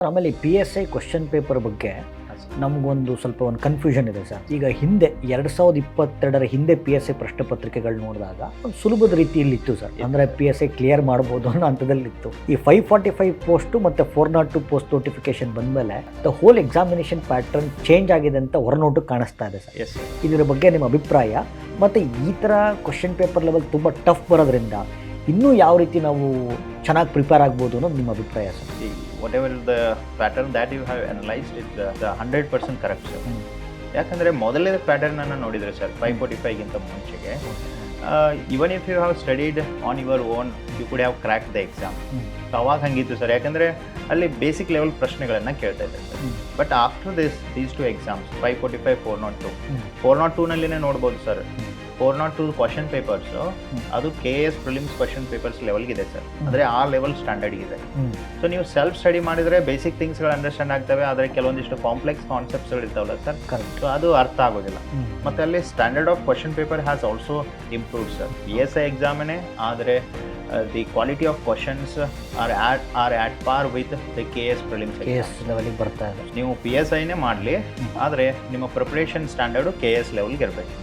ಆಮೇಲೆ ಈ PSI question paper ಬಗ್ಗೆ ನಮಗೊಂದು ಸ್ವಲ್ಪ ಒಂದು ಕನ್ಫ್ಯೂಷನ್ ಇದೆ ಸರ್. ಈಗ ಹಿಂದೆ 2022 ಹಿಂದೆ PSI ಪ್ರಶ್ನೆ ಪತ್ರಿಕೆಗಳು ನೋಡಿದಾಗ ಒಂದು ಸುಲಭದ ರೀತಿಯಲ್ಲಿ ಇತ್ತು ಸರ್. ಅಂದರೆ PSI ಕ್ಲಿಯರ್ ಮಾಡ್ಬೋದು ಅನ್ನೋ ಹಂತದಲ್ಲಿತ್ತು. ಈ 545 ಪೋಸ್ಟು ಮತ್ತು 402 ಪೋಸ್ಟ್ ನೋಟಿಫಿಕೇಶನ್ ಬಂದಮೇಲೆ the whole examination pattern change ಆಗಿದೆ ಅಂತ ಹೊರನೋಟು ಕಾಣಿಸ್ತಾ ಇದೆ ಸರ್. ಇದರ ಬಗ್ಗೆ ನಿಮ್ಮ ಅಭಿಪ್ರಾಯ, ಮತ್ತು ಈ ಥರ ಕ್ವಶನ್ ಪೇಪರ್ ಲೆವೆಲ್ ತುಂಬ ಟಫ್ ಬರೋದ್ರಿಂದ ಇನ್ನೂ ಯಾವ ರೀತಿ ನಾವು ಚೆನ್ನಾಗಿ ಪ್ರಿಪೇರ್ ಆಗ್ಬೋದು ಅನ್ನೋದು ನಿಮ್ಮ ಅಭಿಪ್ರಾಯ sir? whatever the pattern that you have analyzed is the 100% correct sir. ಯಾಕಂದರೆ ಮೊದಲನೇ ಪ್ಯಾಟರ್ನನ್ನು ನೋಡಿದರೆ ಸರ್ 545ಗಿಂತ ಮುಂಚೆಗೆ even if you have studied on your own you could have crack the exam. So ಅವಾಗ ಹಂಗಿತ್ತು ಸರ್, ಯಾಕಂದರೆ ಅಲ್ಲಿ ಬೇಸಿಕ್ ಲೆವೆಲ್ ಪ್ರಶ್ನೆಗಳನ್ನು ಕೇಳ್ತಾ ಇದ್ದಾರೆ sir. But after these two exams 545 402ನಲ್ಲಿನೇ ನೋಡ್ಬೋದು ಸರ್. 402 ಕ್ವಶನ್ ಪೇಪರ್ಸು ಅದು KS ಪ್ರಿಲಿಮ್ಸ್ ಕ್ವಶನ್ ಪೇಪರ್ಸ್ ಲೆವೆಲ್ಗಿದೆ ಸರ್. ಅಂದರೆ ಆ ಲೆವೆಲ್ ಸ್ಟ್ಯಾಂಡರ್ಡ್ ಇದೆ. ಸೊ ನೀವು ಸೆಲ್ಫ್ ಸ್ಟಡಿ ಮಾಡಿದರೆ ಬೇಸಿಕ್ ಥಿಂಗ್ಸ್ಗಳು ಅಂಡರ್ಸ್ಟ್ಯಾಂಡ್ ಆಗ್ತವೆ, ಆದರೆ ಕೆಲವೊಂದಿಷ್ಟು ಕಾಂಪ್ಲೆಕ್ಸ್ ಕಾನ್ಸೆಪ್ಟ್ಸ್ಗಳು ಇರ್ತಾವಲ್ಲ ಸರ್, ಸೊ ಅದು ಅರ್ಥ ಆಗೋದಿಲ್ಲ. ಮತ್ತು ಅಲ್ಲಿ standard of question paper has also improved sir. PSI ಎಕ್ಸಾಮೇ ಆದರೆ the quality of questions are at par with the KS prelims ಲೆವೆಲಿಗೆ ಬರ್ತಾ ಇದೆ. ನೀವು PSIನೇ ಮಾಡಲಿ, ಆದರೆ ನಿಮ್ಮ ಪ್ರಿಪ್ರೇಷನ್ ಸ್ಟ್ಯಾಂಡರ್ಡು KS ಲೆವೆಲ್ಗೆ ಇರಬೇಕು.